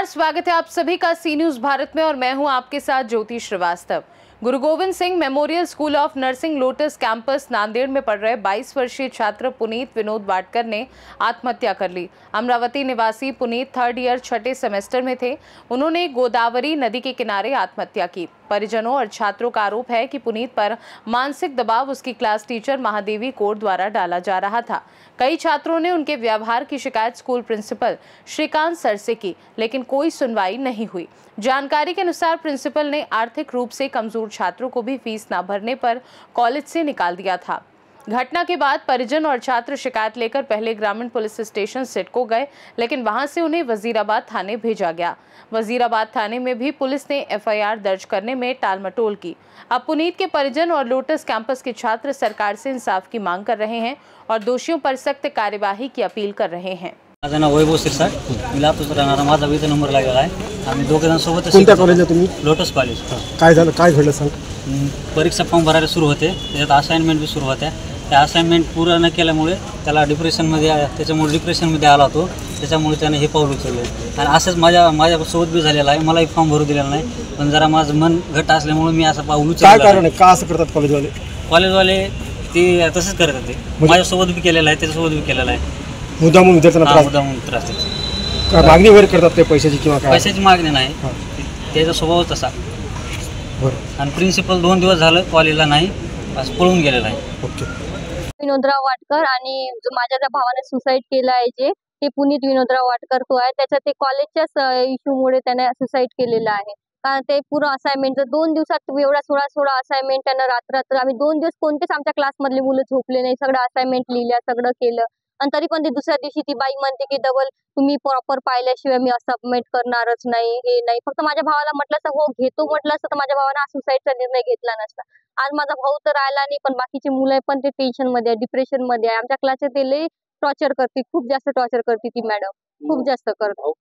नमस्कार, स्वागत है आप सभी का सी न्यूज भारत में और मैं हूं आपके साथ Jyoti Shrivastava. Guru Gobind Singh memorial school of nursing lotus campus Nanded में पढ़ रहे 22 वर्षीय छात्र पुनीत विनोद वाडकर ने आत्महत्या कर ली। अमरावती निवासी पुनीत 3rd ईयर 6ठे सेमेस्टर में थे। उन्होंने गोदावरी नदी के किनारे आत्महत्या की। परिजनों और छात्रों का आरोप है कि पुनीत पर मानसिक दबाव उसकी क्लास टीचर महादेवी कौर द्वारा डाला जा रहा था। कई छात्रों ने उनके व्यवहार की शिकायत स्कूल प्रिंसिपल श्रीकांत सर से की, लेकिन कोई सुनवाई नहीं हुई। जानकारी के अनुसार प्रिंसिपल ने आर्थिक रूप से कमजोर छात्रों को भी फीस न भरने पर कॉलेज से निकाल दिया था। घटना के बाद परिजन और छात्र शिकायत लेकर पहले ग्रामीण पुलिस स्टेशन सिडको गए, लेकिन वहां से उन्हें वजीराबाद थाने भेजा गया। वजीराबाद थाने में भी पुलिस ने एफआईआर दर्ज करने में टालमटोल की। अब पुनीत के परिजन और लोटस कैंपस के छात्र सरकार से इंसाफ की मांग कर रहे हैं और दोषियों पर सख्त कार्यवाही की अपील कर रहे हैं। माझं नाव वैभव शिरसाट, मी लातूरचा राहणारा, माझा इथं नंबर लागलेला आहे। आम्ही दोघे जण सोबतच कोणत्या कॉलेजला तुम्ही? Lotus college. काय झालं, काय घडलं सांग? परीक्षा फॉर्म भरायला सुरू होते, त्याच्यात असाइनमेंट बी सुरू होत्या। त्या असाइनमेंट पूर्ण न केल्यामुळे त्याला त्याच्यामुळे डिप्रेशनमध्ये आला होतो, त्याच्यामुळे त्याने हे पाऊल उचललं। आणि असंच माझ्यासोबत बी झालेलं आहे। मलाही फॉर्म भरू दिलेला नाही, पण जरा माझं मन घट्ट असल्यामुळे मी असं पाऊल उचललं। काय कारण आहे, का असं करतात कॉलेजवाले? ते तसंच करतात। ते माझ्यासोबत बी केलेलं आहे, त्याच्यासोबत बी केलेलं आहे। मुद्दामून विद्यार्थ्यांना त्रास का मागणी वगैरे करतात ते पैशाची किंवा काय? पैशाची मागणी नाही, त्याचा स्वभाव तसा। बरं. आणि प्रिन्सिपल 2 दिवस झालं कॉलेजला नाही, असं पळून गेलेला आहे। ओके. विनोदराव वाडकर आणि जो माझ्या ज्या भावाने सुसाईड केलं आहे ते पुनीत विनोदराव वाडकर तो आहे, त्याच्या ते कॉलेजच्याच इश्यूमुळे त्याने सुसाईड केलेलं आहे। कारण ते पूर्ण असाइनमेंट 2 दिवसात एवढा 16 असाइनमेंट त्यानं रात्र आम्ही 2 दिवस कोणतेच आमच्या क्लासमधले मुलं झोपले नाही, सगळं असाइनमेंट लिहिल्या, सगळं केलं। आणि तरी पण ते दुसऱ्या दिवशी ती बाई म्हणते की डबल तुम्ही प्रॉपर पाहिल्याशिवाय मी सबमिट करणारच नाही, हे नाही। फक्त माझ्या भावाला म्हटलं असतं हो घेतो म्हटलं असतं तर माझ्या भावानं हा सुसाईडचा निर्णय घेतला नसता। आज माझा भाऊ तर राहिला नाही, पण बाकीची मुलं पण ते टेन्शन मध्ये आहे, डिप्रेशन मध्ये आहे। आमच्या क्लासचे ते लई टॉर्चर करते, खूप जास्त टॉर्चर करते ती मॅडम, खूप जास्त करते।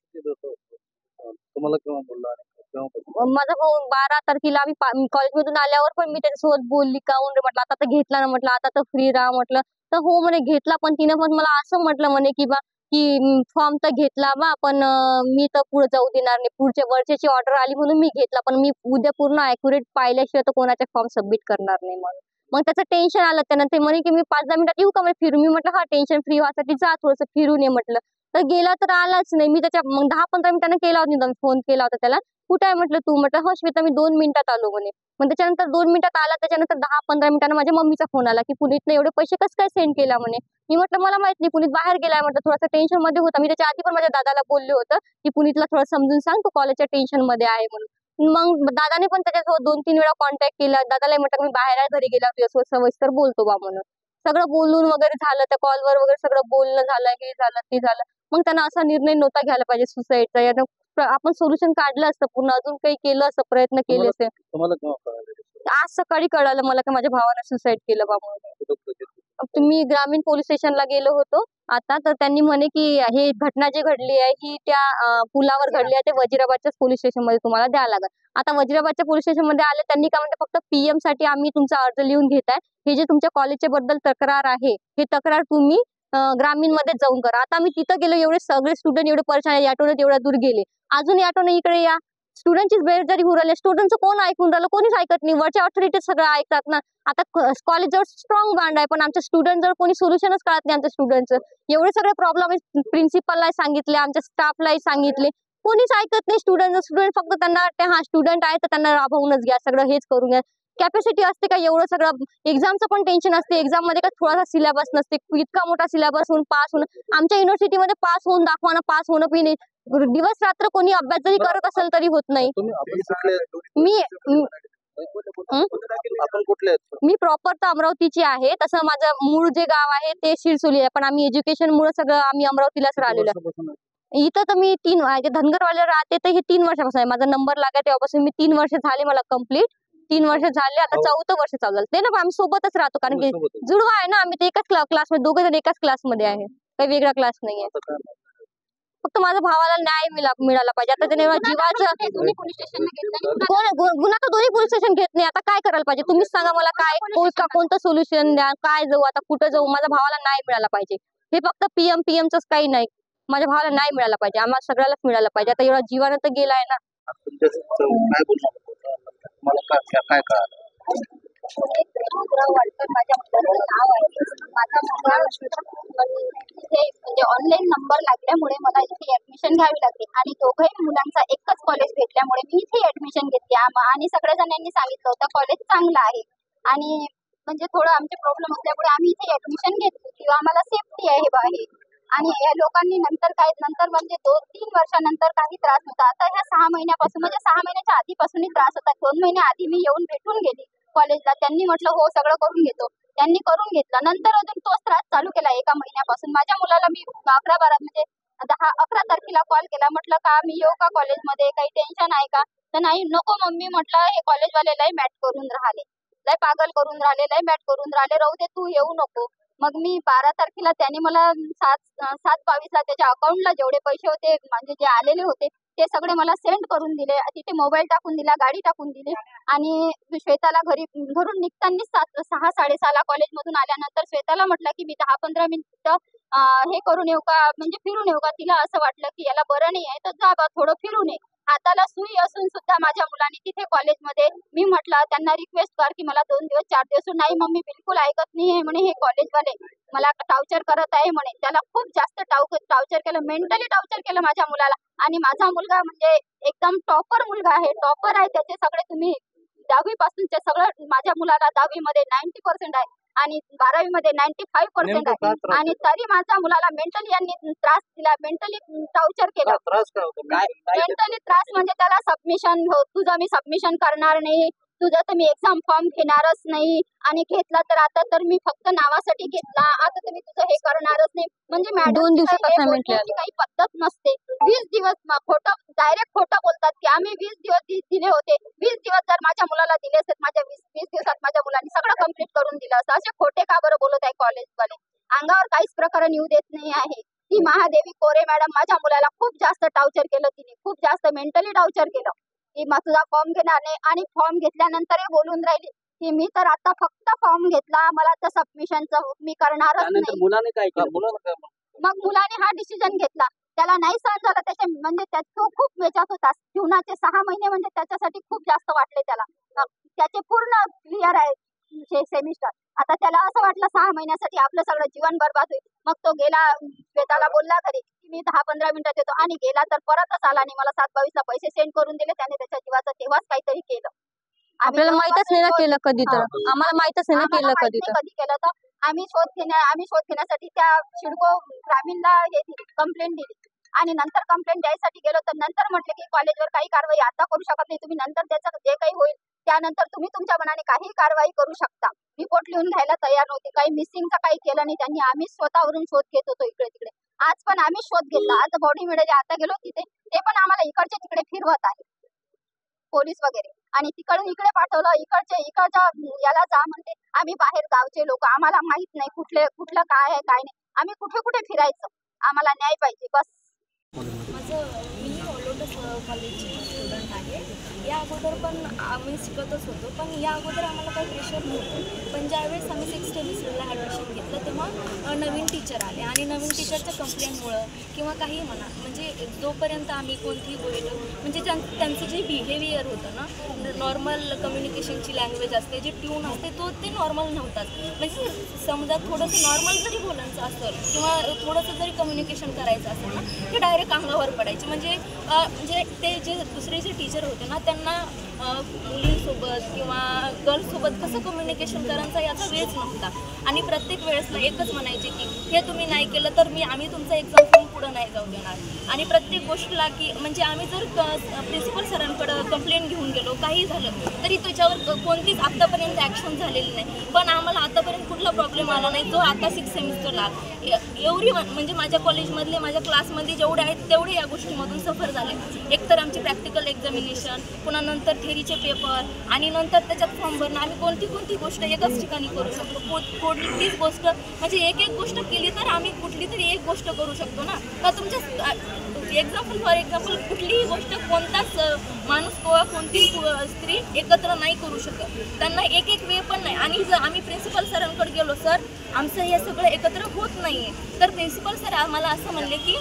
माझा भाऊ 12 तारखेला आम्ही कॉलेजमधून आल्यावर पण मी त्याच्यासोबत बोलली, काहून रे म्हटलं आता तर घेतला ना, म्हटलं आता तर फ्री राहा म्हटलं। तर हो म्हणे घेतला, पण तिने पण मला असं म्हटलं म्हणे की फॉर्म तर घेतला बा, पण मी तर पुढे जाऊ देणार नाही, पुढच्या वर्षाची ऑर्डर आली म्हणून मी घेतला, पण मी उद्या पूर्ण ॲक्युरेट पाहिल्याशिवाय तर कोणाचे फॉर्म सबमिट करणार नाही म्हणून। मग त्याचं टेन्शन आलं त्यानं, ते म्हणे की मी 5-10 मिनिटात येऊ का म्हणे फिरून? मी म्हटलं हा टेन्शन फ्री व्हायसाठी जा थोडंसं फिरून ये म्हटलं। तर गेला तर आलाच नाही। मी त्याच्या मग 10-15 मिनिटांनी केला होता, फोन केला होता त्याला, कुठे आहे म्हटलं तू? म्हटलं हो श्वेता मी 2 मिनिटात आलो म्हणे। मग त्याच्यानंतर 2 मिनिटात आला, त्याच्यानंतर 10-15 मिनिटांना माझ्या मम्मीचा फोन आला की पुनीतने एवढे पैसे कसं काय सेंड केला म्हणे। मी म्हटलं मला माहित नाही, पुनीत बाहेर गेलाय म्हटलं, थोडासा टेन्शन मध्ये होता। मी त्याच्या आधी पण माझ्या दादाला बोलले होतं की पुनीतला थोडं समजून सांग, तो कॉलेजच्या टेन्शन मध्ये आहे म्हणून। मग दादाने पण त्याच्यासोबत 2-3 वेळा कॉन्टॅक्ट केला। दादाला म्हटलं मी बाहेर आहे, घरी गेला तुझ्यासोबत सविस्तर बोलतो बा म्हणून। सगळं बोलून वगैरे झालं, त्या कॉलवर वगैरे सगळं बोलणं झालं, हे झालं ते झालं। मग त्यांना असा निर्णय नव्हता घ्यायला पाहिजे सुसाईडचा। यानं आपण सोल्युशन काढलं असतं, पूर्ण अजून काही केलं असतं, प्रयत्न केले असते। आज सकाळी कळालं मला की माझ्या भावानं सुसाईड केलं बा म्हणून। मी ग्रामीण पोलीस स्टेशनला गेलो होतो आता, तर त्यांनी म्हणे की हे घटना जी घडली आहे ही त्या पुलावर घडली आहे, ते वजीराबादच्याच पोलीस स्टेशन मध्ये तुम्हाला द्यावं लागेल। आता वजीराबादच्या पोलीस स्टेशन मध्ये आले, त्यांनी काय म्हणते फक्त पीएम साठी आम्ही तुमचा अर्ज लिहून घेताय, हे जे तुमच्या कॉलेजच्या बद्दल तक्रार आहे हे तक्रार तुम्ही ग्रामीण मध्ये जाऊन करा। आता आम्ही तिथं गेलो, एवढे सगळे स्टुडंट एवढे परेशान आहे, ऑटोने एवढ्या दूर गेले, अजून ऑटोने इकडे या। स्टुडंटचीच बेरोजगारी होऊ राहिली, स्टुडंटचं कोण ऐकून राहिलं? कोणीच ऐकत नाही, वरच्या ऑथॉरिटी सगळं ऐकतात ना। आता कॉलेज जवळ स्ट्रॉंग बांड आहे, पण आमच्या स्टुडंट जवळ कोणी सोल्युशनच काढत नाही। आमच्या स्टुडंटचं एवढे सगळे प्रॉब्लेम प्रिन्सिपलला सांगितले, आमच्या स्टाफलाही सांगितले, कोणीच ऐकत नाही। स्टुडंट फक्त त्यांना वाटते हा स्टुडंट आहे तर त्यांना राबवूनच घ्या, सगळं हेच करून घ्या। कॅपॅसिटी असते का एवढं सगळं? एक्झामचं पण टेन्शन असते, एक्झाम मध्ये का थोडासा सिलेबस नसते, इतका मोठा सिलेबस होऊन पास होणं। आमच्या युनिव्हर्सिटीमध्ये पास होऊन दाखवा ना, पास होणं बी नाही, दिवस रात्र कोणी अभ्यास जरी करत असेल तरी होत नाही। मी प्रॉपर तर अमरावतीची आहे, तसं माझं मूळ जे गाव आहे ते शिरसोली आहे, पण आम्ही एज्युकेशन मुळे सगळं आम्ही अमरावतीलाच राहिलेलो आहे। इथं तर मी धनगरवाले राहते, तर हे 3 वर्षापासून आहे, माझा नंबर लागला तेव्हापासून मी 3 वर्ष झाले मला कंप्लीट, 3 वर्ष झाले, आता 4थं वर्ष चालू झालं। ते ना आम्ही सोबतच राहतो, कारण की जुळवा आहे ना आम्ही, ते एकाच क्लासमध्ये, दोघे जण एकाच क्लासमध्ये आहे, काही वेगळा क्लास नाहीये। फक्त माझ्या भावाला न्याय मिळाला पाहिजे। आता त्याने जीवाचं गुन्हा तर दोन्ही पोलीस स्टेशन घेत नाही, आता काय करायला पाहिजे तुम्हीच सांगा मला, काय कोणतं सोल्युशन द्या, काय जाऊ आता, कुठं जाऊ? माझ्या भावाला न्याय मिळाला पाहिजे, हे फक्त पीएमचंच काही नाही। माझ्या भावाला नाही मिळाला पाहिजे, आम्हाला सगळ्यालाच मिळालं पाहिजे. आता एवढा जीवानं तर गेलाय ना. काय कळालं? माझ्या मुलाचं नाव आहे, माझा मुलगा तिथे म्हणजे ऑनलाईन नंबर लागल्यामुळे मला इथे ऍडमिशन घ्यावी लागली आणि दोघंही मुलांचा एकच कॉलेज भेटल्यामुळे मी इथे ऍडमिशन घेतली. आणि सगळ्या जणांनी सांगितलं होतं कॉलेज चांगलं आहे आणि म्हणजे थोडं आमचे प्रॉब्लेम असल्यामुळे आम्ही इथे ऍडमिशन घेतली किंवा आम्हाला सेफ्टी आहे बाहेर. आणि या लोकांनी नंतर म्हणजे 2-3 वर्षानंतर काही त्रास नव्हता. आता ह्या 6 महिन्यापासून म्हणजे 6 महिन्याच्या आधीपासूनही त्रास होता. 2 महिने आधी मी येऊन भेटून गेली कॉलेजला. त्यांनी म्हटलं हो सगळं करून घेतो, त्यांनी करून घेतलं. नंतर अजून तोच त्रास चालू केला 1 महिन्यापासून. माझ्या मुलाला मी 11-12 म्हणजे 10-11 तारखेला कॉल केला, म्हटलं का मी येऊ का कॉलेजमध्ये, काही टेन्शन आहे का? तर नाही, नको मम्मी, म्हटलं हे कॉलेजवाले लय मॅट करून राहिले, लय पागल करून राहिले, लय मॅट करून राहिले, राहू दे तू येऊ नको. मग मी 12 तारखेला त्याने मला 7/22ला त्याच्या अकाउंटला जेवढे पैसे होते म्हणजे जे आलेले होते ते सगळे मला सेंड करून दिले. तिथे मोबाईल टाकून दिला, गाडी टाकून दिली. आणि श्वेताला घरून निघताना 6-6:30ला कॉलेजमधून आल्यानंतर श्वेताला म्हटलं की मी 10-15 मिनिटं हे करून येऊ का, म्हणजे फिरून येऊ का. तिला असं वाटलं की याला बरं नाही आहे तर जा बा थोडं फिरून ये. हाताला सुई असून सुद्धा माझ्या मुलाने तिथे कॉलेजमध्ये, मी म्हटलं त्यांना रिक्वेस्ट कर की मला 2 दिवस 4 दिवस, नाही मम्मी बिलकुल ऐकत नाही म्हणे, हे कॉलेजवाले मला टार्चर करत आहे म्हणे. त्याला खूप जास्त टार्चर केलं, मेंटली टार्चर केलं माझ्या मुलाला. आणि माझा मुलगा म्हणजे एकदम टॉपर मुलगा आहे, टॉपर आहे. त्याचे सगळे तुम्ही 10वी पासूनचे सगळं, माझ्या मुलाला 10वी मध्ये 90% आहे आणि 12वी मध्ये 95% आहे. आणि तरी माझ्या मुलाला मेंटली यांनी त्रास दिला, मेंटली टार्चर केलं. मेंटली त्रास म्हणजे त्याला सबमिशन, तुझं मी सबमिशन करणार नाही, तुझं तर मी एक्झाम फॉर्म घेणारच नाही, आणि घेतला तर आता तर मी फक्त नावासाठी घेतला, आता तर मी तुझं हे करणारच नाही. म्हणजे मॅडम 2 दिवसात असाइनमेंट काही पद्धत नसते. 20 दिवस डायरेक्ट खोटं बोलतात की आम्ही 20 दिवस दिले होते. 20 दिवस जर माझ्या मुलाला दिले असते, माझ्या 20 दिवसात माझ्या मुलांनी सगळं कंप्लीट करून दिलं असतं. असे खोटे का बरं बोलत आहे कॉलेजवाले? अंगावर काहीच प्रकरण येऊ देत नाही आहे. ती महादेवी कोरे मॅडम माझ्या मुलाला खूप जास्त टार्चर केलं, तिने खूप जास्त मेंटली टार्चर केलं की मग तुझा फॉर्म घेणार नाही. आणि फॉर्म घेतल्यानंतरही बोलून राहिली की मी तर आता फक्त फॉर्म घेतला, मला तर सबमिशनचं मी करणारच नाही. मुलाने काय केलं? मग मुलाने हा डिसिजन घेतला, त्याला नाही सहन झालं. त्याचे म्हणजे तो खूप वेचात होता. जीवनाचे 6 महिने म्हणजे त्याच्यासाठी खूप जास्त वाटले त्याला. त्याचे पूर्ण क्लिअर आहे सेमिस्टर. आता त्याला असं वाटलं 6 महिन्यासाठी आपलं सगळं जीवन बरबाद होईल. मग तो गेला, श्वेताला बोलला घरी की मी 10-15 मिनिटात येतो, आणि गेला तर परतच आला आणि मला 7/22ला पैसे सेंड करून दिले. त्याने त्याच्या जीवाचं तेव्हाच काहीतरी केलं. आपल्याला माहितच नाही ना केलं कधी, तर आम्हाला माहितच नाही ना केलं कधी. तर कधी केलं तर आम्ही शोध घेण्यासाठी त्या सिडको ग्रामीणला कंप्लेंट दिली. आणि नंतर कंप्लेंट द्यायसाठी गेलो तर नंतर म्हटले की कॉलेजवर काही कारवाई आता करू शकत नाही, तुम्ही नंतर त्याचं जे काही होईल त्यानंतर तुम्ही तुमच्या मनाने काही कारवाई करू शकता. रिपोर्ट लिहून घ्यायला तयार नव्हते, काही मिसिंगचं काही केलं नाही त्यांनी. आम्ही स्वतःवरून शोध घेत होतो इकडे तिकडे. आज पण आम्ही शोध घेतला, आज बॉडी मिळाली, आता गेलो तिथे, ते पण आम्हाला इकडचे तिकडे फिरवत आहे पोलीस वगैरे. आणि तिकडून इकडे पाठवलं, इकडच्या याला जा म्हणते. आम्ही बाहेर गावचे लोक, आम्हाला माहित नाही कुठलं काय आहे काय नाही, आम्ही कुठे कुठे फिरायचं, आम्हाला न्याय पाहिजे बस. मी लोटस कॉलेजची स्टुडंट आहे. या अगोदर पण आम्ही शिकतच होतो, पण या अगोदर आम्हाला काही प्रेशर नव्हतं. पण ज्यावेळेस आम्ही 6th सेमिस्टरला ॲडमिशन घेतलं तेव्हा नवीन टीचर आले, आणि नवीन टीचरच्या कंप्लेंटमुळं किंवा काही म्हणा, म्हणजे जोपर्यंत आम्ही कोणतीही गोष्ट म्हणजे त्यांचं जे बिहेवियर होतं ना, नॉर्मल कम्युनिकेशनची लँग्वेज असते, जी ट्यून असते ते नॉर्मल नव्हताच. म्हणजे समजा थोडंसं नॉर्मल जरी बोलायचं असेल किंवा थोडंसं जरी कम्युनिकेशन करायचं असेल ना, ते डायरेक्ट अंगावर पडायचे. म्हणजे ते जे दुसरे जे टीचर होते ना, त्यांना मुलींसोबत किंवा गर्ल्ससोबत कसं कम्युनिकेशन करायचं याचा वेळच नव्हता. आणि प्रत्येक वेळेसला एकच म्हणायचे की हे तुम्ही नाही केलं तर आम्ही तुमचा एक्झाम फॉर्म पुढं नाही जाऊ देणार. आणि प्रत्येक गोष्टीला की म्हणजे आम्ही जर प्रिन्सिपल सरांकडं कंप्लेंट घेऊन गेलो, काही झालं तरी त्याच्यावर कोणतीच आत्तापर्यंत ॲक्शन झालेली नाही. पण आम्हाला आतापर्यंत कुठला प्रॉब्लेम आला नाही, जो आता 6th सेमिस्टरला एवढी म्हणजे माझ्या कॉलेजमधले माझ्या क्लासमध्ये जेवढे आहेत तेवढे या गोष्टीमधून सफर झाले. एकतर आमची प्रॅक्टिकल एक्झामिनेशन, पुन्हा नंतर थेरीचे पेपर, आणि नंतर त्याच्यात फॉर्म भरणं. आम्ही कोणती गोष्ट एकाच ठिकाणी करू शकतो, कोणतीच गोष्ट म्हणजे एक गोष्ट केली तर आम्ही कुठली तरी एक गोष्ट करू शकतो ना. का तुमच्या फॉर एक्झाम्पल कुठलीही गोष्ट कोणताच माणूस किंवा कोणती स्त्री एकत्र नाही करू शकत, त्यांना एक वे पण नाही. आणि जर आम्ही प्रिन्सिपल सरांकडे गेलो, सर आमचं हे सगळं एकत्र होत नाही आहे, तर प्रिन्सिपल सर आम्हाला असं म्हणले की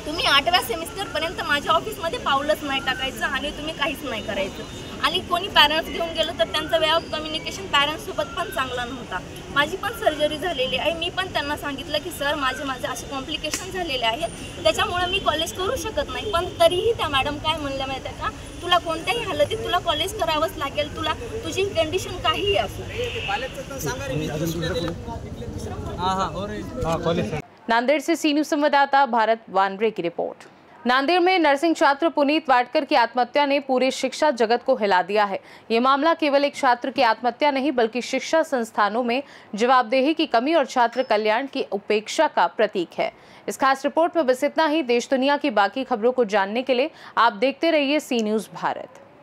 तुम्ही 8व्या सेमिस्टरपर्यंत माझ्या ऑफिसमध्ये पाऊलच नाही टाकायचं आणि तुम्ही काहीच नाही करायचं। आणि कोणी पॅरेंट्स घेऊन गेलं तर त्यांचा वे ऑफ कम्युनिकेशन पॅरेंट्ससोबत पण चांगला नव्हता। माझी पण सर्जरी झालेली आहे, मी पण त्यांना सांगितलं की सर माझे असे कॉम्प्लिकेशन झालेले आहेत, त्याच्यामुळे मी कॉलेज करू शकत नाही। पण तरीही त्या मॅडम काय म्हणल्या माहिती आहे का, तुला कोणत्याही हालतीत तुला कॉलेज करावंच लागेल, तुला तुझी कंडिशन काहीही असो। नांदेड़ से सी न्यूज़ संवाददाता भारत वानरे की रिपोर्ट। नांदेड़ में नर्सिंग छात्र पुनीत वाडकर की आत्महत्या ने पूरे शिक्षा जगत को हिला दिया है। ये मामला केवल एक छात्र की आत्महत्या नहीं बल्कि शिक्षा संस्थानों में जवाबदेही की कमी और छात्र कल्याण की उपेक्षा का प्रतीक है। इस खास रिपोर्ट में बस इतना ही। देश दुनिया की बाकी खबरों को जानने के लिए आप देखते रहिए सी न्यूज़ भारत।